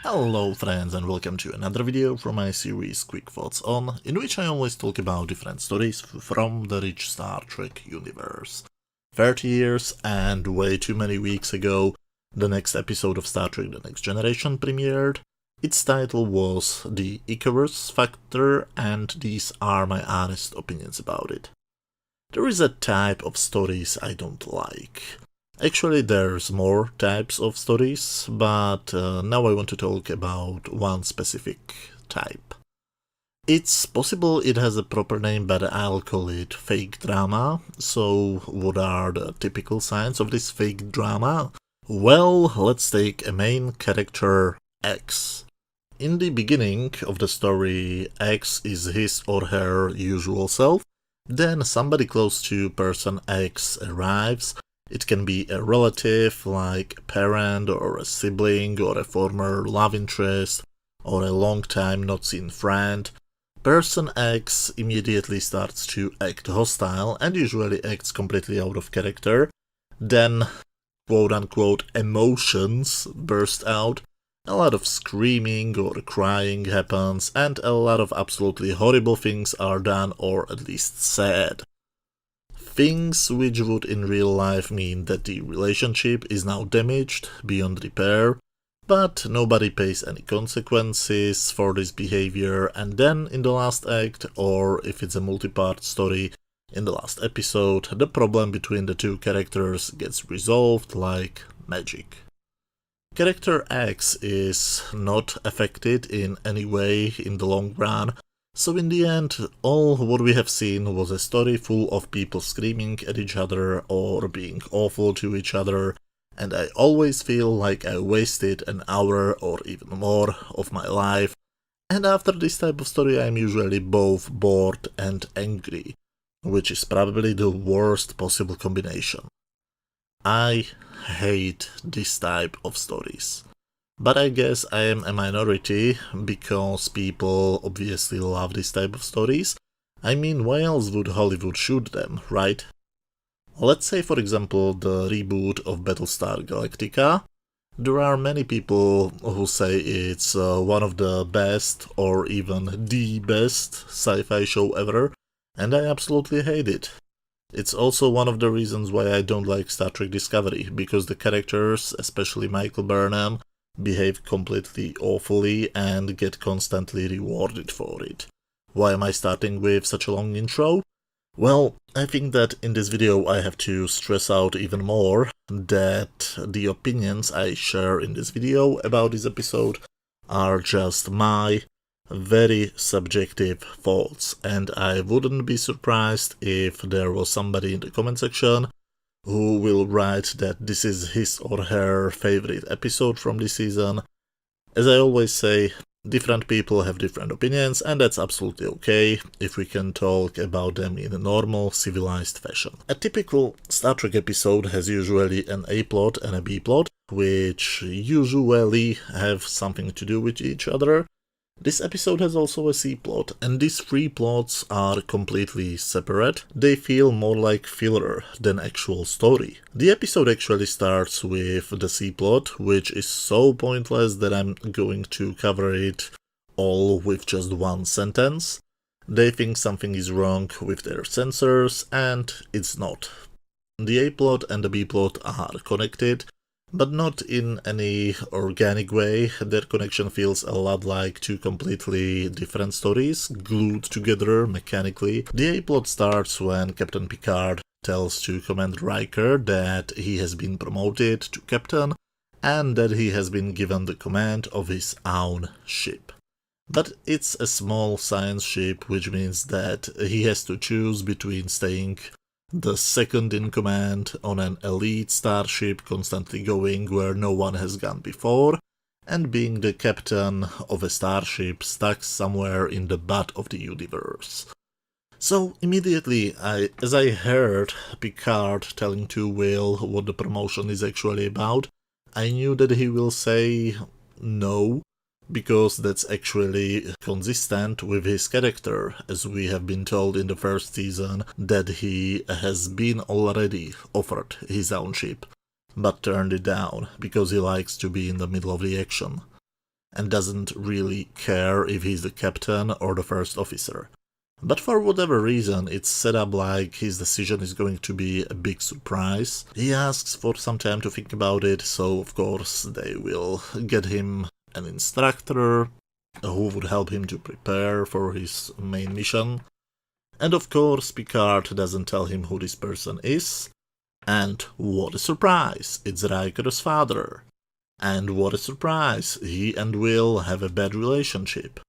Hello friends and welcome to another video from my series Quick Thoughts On, in which I always talk about different stories from the rich Star Trek universe. 30 years and way too many weeks ago, the next episode of Star Trek The Next Generation premiered. Its title was The Icarus Factor, and these are my honest opinions about it. There is a type of stories I don't like. Actually, there's more types of stories, but now I want to talk about one specific type. It's possible it has a proper name, but I'll call it fake drama. So, what are the typical signs of this fake drama? Well, let's take a main character, X. In the beginning of the story, X is his or her usual self. Then somebody close to person X arrives. It can be a relative, like a parent or a sibling or a former love interest or a long time not seen friend. Person X immediately starts to act hostile and usually acts completely out of character. Then, quote-unquote, emotions burst out. A lot of screaming or crying happens, and a lot of absolutely horrible things are done or at least said. Things which would in real life mean that the relationship is now damaged beyond repair, but nobody pays any consequences for this behavior, and then in the last act, or if it's a multi-part story, in the last episode, the problem between the two characters gets resolved like magic. Character X is not affected in any way in the long run, so in the end, all what we have seen was a story full of people screaming at each other or being awful to each other, and I always feel like I wasted an hour or even more of my life, and after this type of story I'm usually both bored and angry, which is probably the worst possible combination. I hate this type of stories. But I guess I am a minority, because people obviously love this type of stories. I mean, why else would Hollywood shoot them, right? Let's say, for example, the reboot of Battlestar Galactica. There are many people who say it's one of the best, or even the best, sci-fi show ever, and I absolutely hate it. It's also one of the reasons why I don't like Star Trek Discovery, because the characters, especially Michael Burnham, behave completely awfully and get constantly rewarded for it. Why am I starting with such a long intro? Well, I think that in this video I have to stress out even more that the opinions I share in this video about this episode are just my very subjective thoughts, and I wouldn't be surprised if there was somebody in the comment section who will write that this is his or her favorite episode from this season. As I always say, different people have different opinions, and that's absolutely okay if we can talk about them in a normal, civilized fashion. A typical Star Trek episode has usually an A plot and a B plot, which usually have something to do with each other. This episode has also a C plot, and these three plots are completely separate. They feel more like filler than actual story. The episode actually starts with the C plot, which is so pointless that I'm going to cover it all with just one sentence. They think something is wrong with their sensors, and it's not. The A plot and the B plot are connected, but not in any organic way. Their connection feels a lot like two completely different stories, glued together mechanically. The A-plot starts when Captain Picard tells to Commander Riker that he has been promoted to captain and that he has been given the command of his own ship. But it's a small science ship, which means that he has to choose between staying the second in command on an elite starship constantly going where no one has gone before, and being the captain of a starship stuck somewhere in the butt of the universe. So immediately, as I heard Picard telling to Will what the promotion is actually about, I knew that he will say no, because that's actually consistent with his character, as we have been told in the first season that he has been already offered his own ship, but turned it down because he likes to be in the middle of the action. and doesn't really care if he's the captain or the first officer. But for whatever reason, it's set up like his decision is going to be a big surprise. He asks for some time to think about it, so of course they will get him an instructor who would help him to prepare for his main mission. And of course, Picard doesn't tell him who this person is. And what a surprise! It's Riker's father. And what a surprise! He and Will have a bad relationship.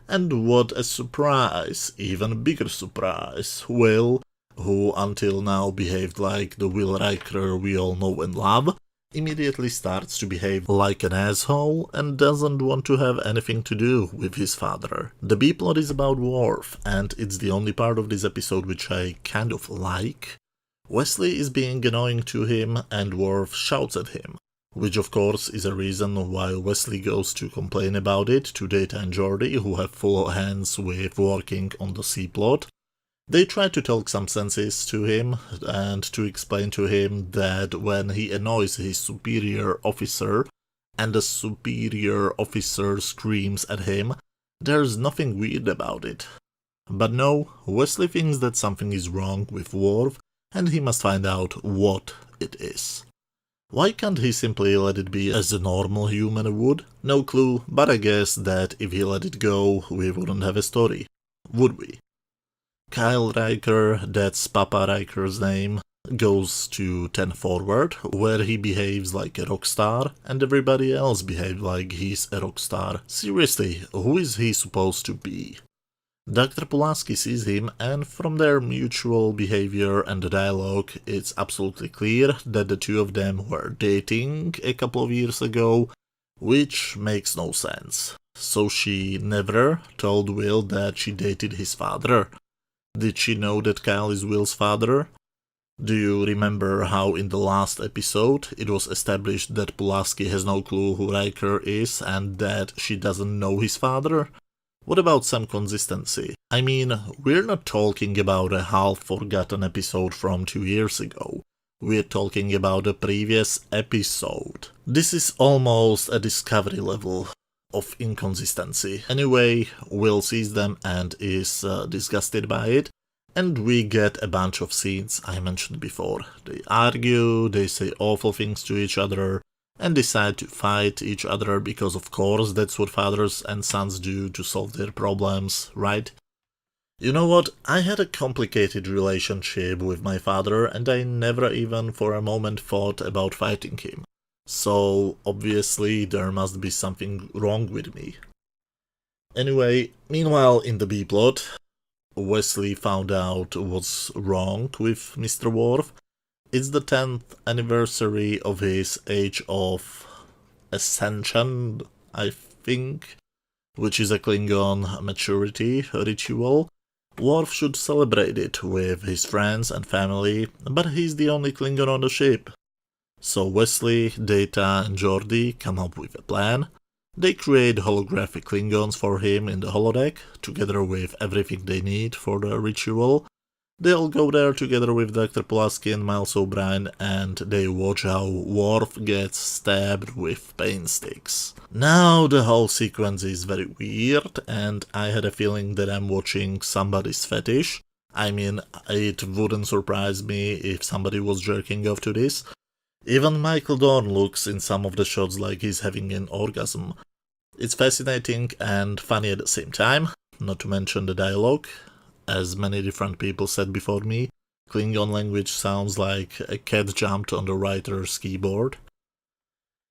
And what a surprise, even bigger surprise, Will, who until now behaved like the Will Riker we all know and love, immediately starts to behave like an asshole and doesn't want to have anything to do with his father. The B-plot is about Worf, and it's the only part of this episode which I kind of like. Wesley is being annoying to him and Worf shouts at him, which of course is a reason why Wesley goes to complain about it to Data and Geordi, who have full hands with working on the C-plot. They try to talk some senses to him and to explain to him that when he annoys his superior officer and the superior officer screams at him, there's nothing weird about it. But no, Wesley thinks that something is wrong with Worf and he must find out what it is. Why can't he simply let it be as a normal human would? No clue, but I guess that if he let it go, we wouldn't have a story, would we? Kyle Riker, that's Papa Riker's name, goes to 10 Forward, where he behaves like a rock star, and everybody else behaves like he's a rock star. Seriously, who is he supposed to be? Dr. Pulaski sees him, and from their mutual behavior and the dialogue, it's absolutely clear that the two of them were dating a couple of years ago, which makes no sense. So she never told Will that she dated his father. Did she know that Kyle is Will's father? Do you remember how in the last episode it was established that Pulaski has no clue who Riker is and that she doesn't know his father? What about some consistency? I mean, we're not talking about a half-forgotten episode from 2 years ago. We're talking about a previous episode. This is almost a Discovery level of inconsistency. Anyway, Will sees them and is disgusted by it, and we get a bunch of scenes I mentioned before. They argue, they say awful things to each other, and decide to fight each other because of course that's what fathers and sons do to solve their problems, right? You know what, I had a complicated relationship with my father and I never even for a moment thought about fighting him. So obviously there must be something wrong with me. Anyway, meanwhile in the B-plot, Wesley found out what's wrong with Mr. Worf. It's the 10th anniversary of his Age of Ascension, I think, which is a Klingon maturity ritual. Worf should celebrate it with his friends and family, but he's the only Klingon on the ship. So Wesley, Data and Geordi come up with a plan. They create holographic Klingons for him in the holodeck, together with everything they need for the ritual. They'll go there together with Dr. Pulaski and Miles O'Brien, and they watch how Worf gets stabbed with pain sticks. Now the whole sequence is very weird, and I had a feeling that I'm watching somebody's fetish. I mean, it wouldn't surprise me if somebody was jerking off to this. Even Michael Dorn looks in some of the shots like he's having an orgasm. It's fascinating and funny at the same time, not to mention the dialogue. As many different people said before me, Klingon language sounds like a cat jumped on the writer's keyboard.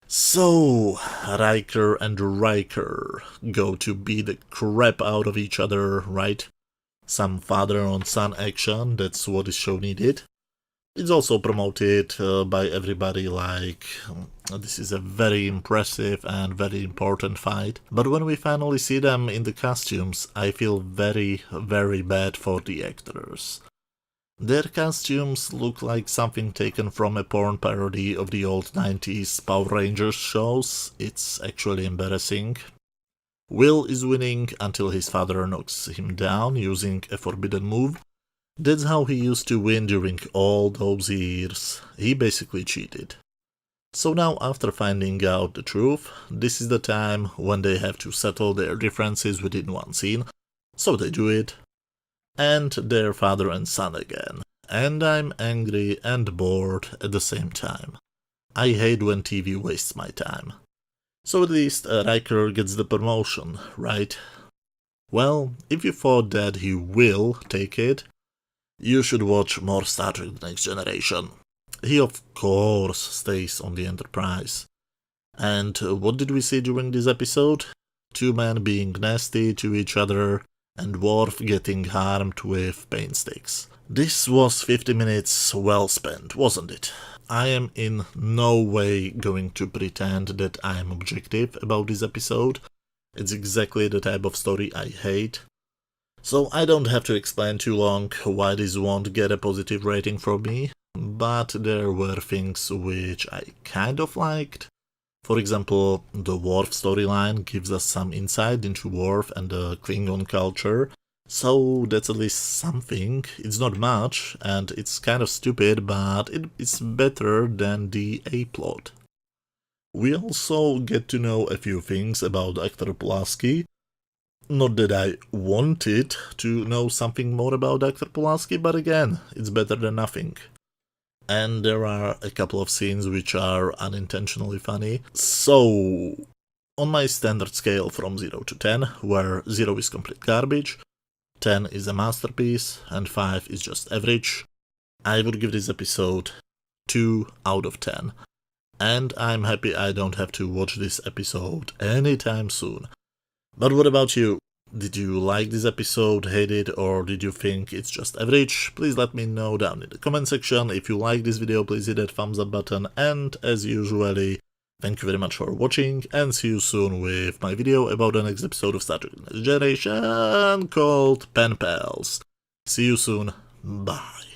So, Riker and Riker go to beat the crap out of each other, right? Some father-on-son action, that's what this show needed. It's also promoted by everybody like this is a very impressive and very important fight. But when we finally see them in the costumes, I feel very, very bad for the actors. Their costumes look like something taken from a porn parody of the old 90s Power Rangers shows. It's actually embarrassing. Will is winning until his father knocks him down using a forbidden move. That's how he used to win during all those years. He basically cheated. So now, after finding out the truth, this is the time when they have to settle their differences within one scene, so they do it, and they're father and son again, and I'm angry and bored at the same time. I hate when TV wastes my time. So at least Riker gets the promotion, right? Well, if you thought that he will take it, you should watch more Star Trek The Next Generation. He of course stays on the Enterprise. And what did we see during this episode? Two men being nasty to each other and Worf getting harmed with paint sticks. This was 50 minutes well spent, wasn't it? I am in no way going to pretend that I am objective about this episode. It's exactly the type of story I hate. So I don't have to explain too long why this won't get a positive rating from me, but there were things which I kind of liked. For example, the Worf storyline gives us some insight into Worf and the Klingon culture, so that's at least something. It's not much, and it's kind of stupid, but it's better than the A-plot. We also get to know a few things about Dr. Pulaski. Not that I wanted to know something more about Dr. Pulaski, but again, it's better than nothing. And there are a couple of scenes which are unintentionally funny. So, on my standard scale from 0 to 10, where 0 is complete garbage, 10 is a masterpiece, and 5 is just average, I would give this episode 2 out of 10. And I'm happy I don't have to watch this episode anytime soon. But what about you? Did you like this episode, hate it, or did you think it's just average? Please let me know down in the comment section. If you like this video, please hit that thumbs up button, and as usually, thank you very much for watching, and see you soon with my video about the next episode of Star Trek The Next Generation called Pen Pals. See you soon, bye.